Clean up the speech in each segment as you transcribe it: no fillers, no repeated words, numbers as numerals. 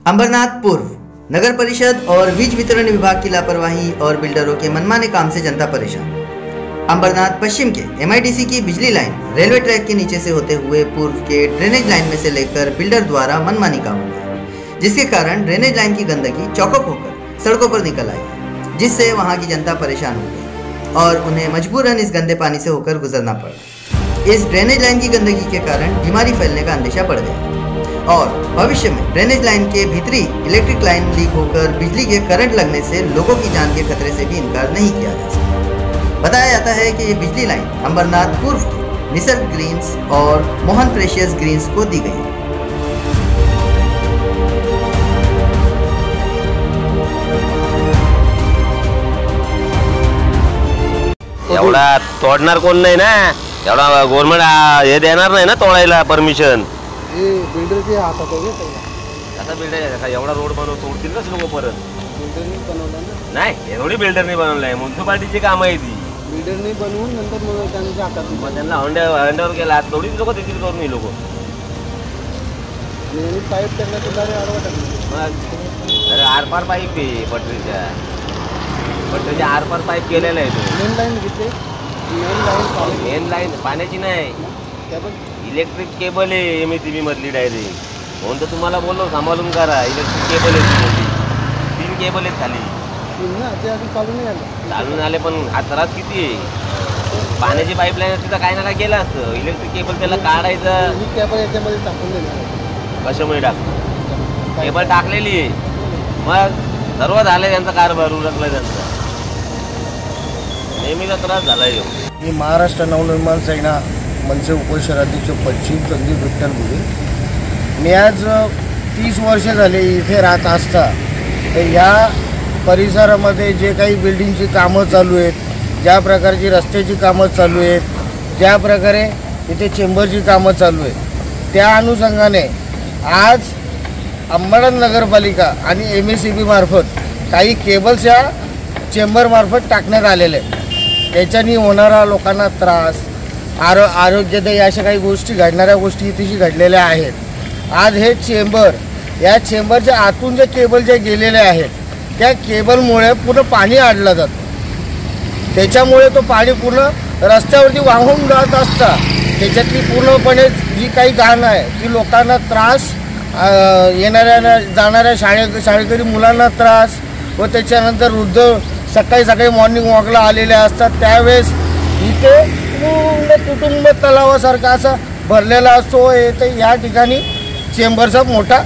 अंबरनाथ पूर्व नगर परिषद और बीज वितरण विभाग की लापरवाही और बिल्डरों के मनमाने काम से जनता परेशान। अंबरनाथ पश्चिम के एमआईडीसी की बिजली लाइन रेलवे ट्रैक के नीचे से होते हुए पूर्व के ड्रेनेज लाइन में से लेकर बिल्डर द्वारा मनमानी काम हुआ, जिसके कारण ड्रेनेज लाइन की गंदगी चौकअप होकर सड़कों पर निकल आई, जिससे वहां की जनता परेशान हो गई और उन्हें मजबूरन इस गंदे पानी से होकर गुजरना पड़ा। इस ड्रेनेज लाइन की गंदगी के कारण बीमारी फैलने का अंदेशा बढ़ गया और भविष्य में ड्रेनेज लाइन के भीतरी इलेक्ट्रिक लाइन लीक होकर बिजली के करंट लगने से लोगों की जान के खतरे से भी इनकार नहीं किया जा सकता। बताया जाता है कि ये बिजली लाइन अंबरनाथ पूर्व के निसर्ग ग्रीन्स और मोहन प्रेशियस ग्रीन्स को दी गई है। एवढा तोडणार कोण नाही ना, एवढा गव्हर्नमेंट हे देणार नाही ना तोडायला परमिशन। बिल्डरचे हातात आहे आता बिल्डर का एवढा रोड बनव तोडतील ना लोक परत। बिल्डरने बनवला ना? नाही एवढी बिल्डरने बनवलाय, म्युनिसिपालिटीची काम आहे ती। बिल्डरने बनवून नंतर मग त्यांच्या हातात मग त्यांना हंड्यावर केला, थोडीच लोक देतील करून ही लोक। आणि पाईप त्यांना तुला अडवत अरे आरपार पाईप आहे पटरीच्या आरपार पाईप केलेला आहे तो। मेन लाईन घेतले, मेन लाईन पाण्याची नाही, इलेक्ट्रिक केबल आहे एमएसीबी मधली डायरेक्ट। म्हणून तर तुम्हाला बोललो सांभाळून करा, इलेक्ट्रिक केबल आहे, 3 केबल आहेत खाली। चालून आले पण हा त्रास किती आहे। पाण्याची पाईपलाईन असती तर काय ना काय केलं असतं, इलेक्ट्रिक केबल त्याला काढायचं। केबल याच्यामध्ये टाकून देणार, कशामुळे टाक केबल टाकलेली आहे, मग सर्व झालं त्यांचा कारभार उरकला त्यांचा, नेहमीचा त्रास झाला। मी महाराष्ट्र नवनिर्माण सेना मनसे उपशहराध्यक्ष पश्चिम संदीप विठ्ठल बुडे। मी आज 30 वर्ष झाले इथे राहत असता तर या परिसरामध्ये जे काही बिल्डिंगची कामं चालू आहेत, ज्या प्रकारची रस्त्याची कामं चालू आहेत, ज्या प्रकारे इथे चेंबरची कामं चालू आहेत, त्या अनुषंगाने आज अंबरनाथ नगरपालिका आणि एमएसीबी मार्फत काही केबल्स या चेंबरमार्फत टाकण्यात आलेले आहेत। त्याच्यानी होणारा लोकांना त्रास, आरोग्यदायी अशा काही गोष्टी घडणाऱ्या गोष्टी इथेशी घडलेल्या आहेत। आज हे चेंबर, या चेंबरच्या आतून जे केबल जे गेलेले आहेत त्या केबलमुळे पूर्ण पाणी अडलं जातं, त्याच्यामुळे तो पाणी पूर्ण रस्त्यावरती वाहून जात असता त्याच्यातली पूर्णपणे जी काही घाण आहे ती लोकांना त्रास, येणाऱ्या जाणाऱ्या शाळेकरी मुलांना त्रास व त्याच्यानंतर वृद्ध सकाळी मॉर्निंग वॉकला आलेले असतात त्यावेळेस इथे पूर्ण कुटुंब तलावासारखा असा भरलेला असतो। तर या ठिकाणी चेंबरचा मोठा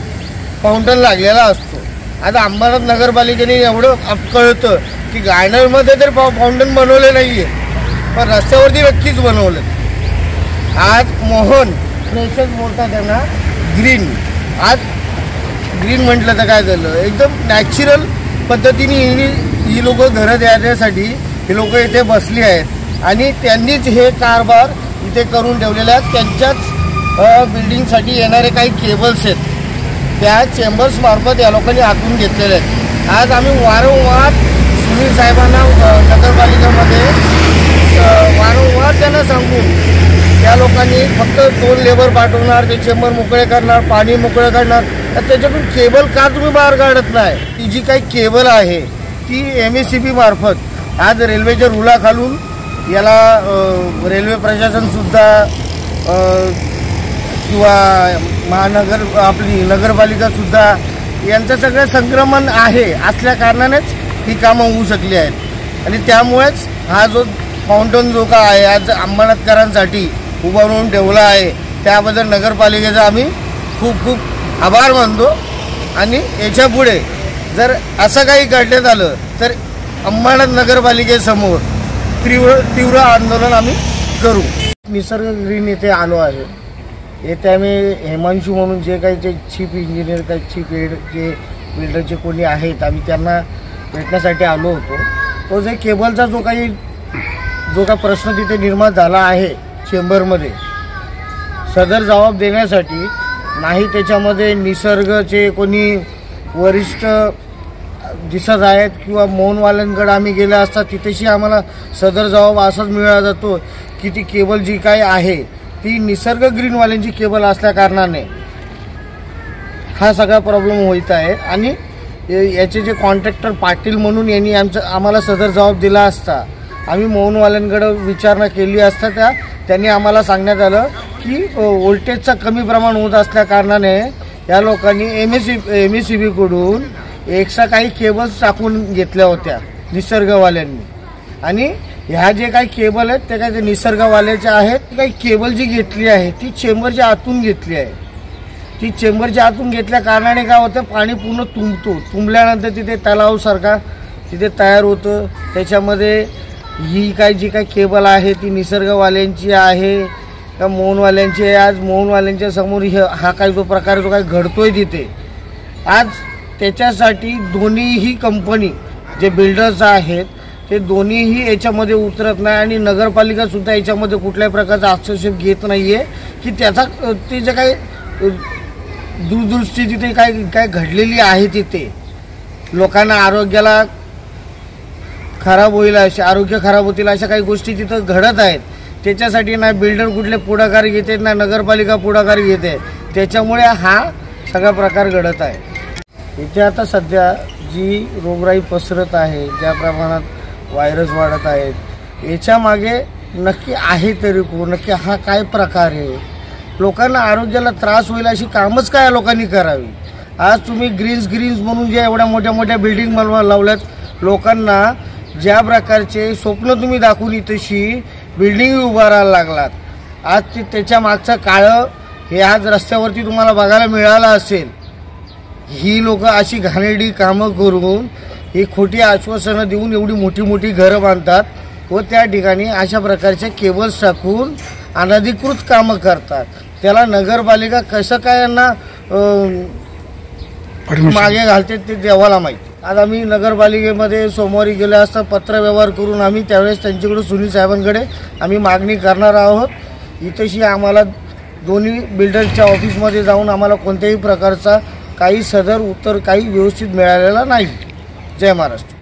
फाउंटन लागलेला असतो। आता अंबरनाथ नगरपालिकेने एवढं कळतं की गायनरमध्ये तर फाउंटन बनवले नाही आहे, पण रस्त्यावरती नक्कीच बनवलं। आज मोहन प्रेशर बोलतात त्यांना ग्रीन, आज ग्रीन म्हटलं तर काय झालं, एकदम नॅचरल पद्धतीने ही लोक घरं देण्यासाठी ही लोक इथे बसली आहेत आणि त्यांनीच हे कारभार इथे करून ठेवलेले आहेत। त्यांच्याच बिल्डिंगसाठी येणारे काही केबल्स आहेत त्या चेंबर्स मार्फत या लोकांनी आखून घेतलेले आहेत। आज आम्ही वारंवार सुनील साहेबांना नगरपालिकेमध्ये वारंवार त्यांना सांगून त्या लोकांनी फक्त 2 लेबर पाठवणार, ते चेंबर मोकळे करणार, पाणी मोकळे करणार, तर त्याच्यातून केबल का तुम्ही बाहेर काढत नाही? ती जी काही केबल आहे ती एमएसीबी मार्फत आज रेल्वेच्या रुळाखालून याला रेल्वे प्रशासनसुद्धा किंवा महानगर आपली नगरपालिकासुद्धा यांचं सगळं संक्रमण आहे असल्या कारणानेच ही कामं होऊ शकली आहेत आणि त्यामुळेच हा जो फाउंटन जो का आहे आज अंबरनाथकरांसाठी उभारून ठेवला आहे त्याबद्दल नगरपालिकेचा आम्ही खूप आभार मानतो। आणि याच्यापुढे जर असं काही घडण्यात आलं तर अंबरनाथ नगरपालिकेसमोर तीव्र आंदोलन आम्ही करू। निसर्ग ग्रीन येथे आलो आहे, येथे आम्ही हेमांशू म्हणून जे काही जे चीफ इंजिनियर काही चीफ हेड जे बिल्डरचे कोणी आहेत आम्ही त्यांना भेटण्यासाठी आलो होतो। तो जे केबलचा जो काही प्रश्न तिथे निर्माण झाला आहे चेंबरमध्ये, सदर जबाब देण्यासाठी नाही त्याच्यामध्ये निसर्गचे कोणी वरिष्ठ दिसत आहेत किंवा मौनवाल्यांकडे आम्ही गेले असता तिथेशी आम्हाला सदर जबाब असाच मिळाला जातो की ती केबल जी काही आहे ती निसर्ग ग्रीनवाल्यांची केबल असल्या कारणाने हा सगळा प्रॉब्लेम होत आहे. आणि याचे जे कॉन्ट्रॅक्टर पाटील म्हणून यांनी आम्हाला सदर जबाब दिला असता, आम्ही मौनवाल्यांकडे विचारणा केली असता त्यांनी आम्हाला सांगण्यात आलं की व्होल्टेजचं कमी प्रमाण होत असल्या कारणाने या लोकांनी MSEBकडून एक्स्ट्रा काही केबल्स टाकून घेतल्या होत्या निसर्गवाल्यांनी. आणि ह्या जे काही केबल आहेत ते काही निसर्गवाल्याच्या आहेत. काही केबल जी घेतली आहे ती चेंबरच्या आतून घेतली आहे. ती चेंबरच्या आतून घेतल्या कारणाने काय होतं, पाणी पूर्ण तुंबल्यानंतर तिथे तलावसारखा तिथे तयार होतं. त्याच्यामध्ये ही जी काही केबल आहे ती निसर्गवाल्यांची आहे का मौनवाल्यांची आहे. आज मौनवाल्यांच्या समोर हा काही जो प्रकार जो काही घडतोय तिथे, आज त्याच्यासाठी दोन्हीही कंपनी जे बिल्डर्स आहेत ते दोन्हीही याच्यामध्ये उतरत नाही. आणि नगरपालिकासुद्धा याच्यामध्ये कुठल्याही प्रकारचा हस्तक्षेप घेत नाही आहे की त्याचा ते जे काही दूरदृष्टी तिथे काय घडलेली आहे, तिथे लोकांना आरोग्याला खराब होईल आरोग्य खराब होतील अशा काही गोष्टी तिथं घडत आहेत. त्याच्यासाठी ना बिल्डर कुठले पुढाकार घेते ना नगरपालिका पुढाकार घेते. त्याच्यामुळे हा सगळा प्रकार घडत आहे. इथे आता सध्या जी रोगराई पसरत आहे, ज्या प्रमाणात व्हायरस वाढत आहेत, याच्या मागे नक्की आहे तरी कोण, नक्की हा काय प्रकार आहे, लोकांना आरोग्याला त्रास होईल अशी कामच काय लोकांनी करावी. आज तुम्ही ग्रीन्स म्हणून जे एवढ्या मोठ्या बिल्डिंग बनवा लावल्यात, लोकांना ज्या प्रकारचे स्वप्न तुम्ही दाखवली तशी बिल्डिंग उभारायला लागलात. आज त्याच्या मागचं काळं हे आज रस्त्यावरती तुम्हाला बघायला मिळालं असेल. ही लोक अशी घाणेरडी कामं करून ही खोटी आश्वासनं देऊन एवढी मोठी घरं बांधतात व त्या ठिकाणी अशा प्रकारच्या केबल्स टाकून अनधिकृत कामं करतात. त्याला नगरपालिका कसं काय यांना मागे घालते ते देवाला माहिती. आज आम्ही नगरपालिकेमध्ये सोमवारी गेले असता पत्रव्यवहार करून आम्ही त्यावेळेस त्यांच्याकडे सुनील साहेबांकडे आम्ही मागणी करणार आहोत. इथेशी आम्हाला दोन्ही बिल्डरच्या ऑफिसमध्ये जाऊन आम्हाला कोणत्याही प्रकारचा काही सदर उत्तर काही व्यवस्थित मिळालेला नाही. जय महाराष्ट्र.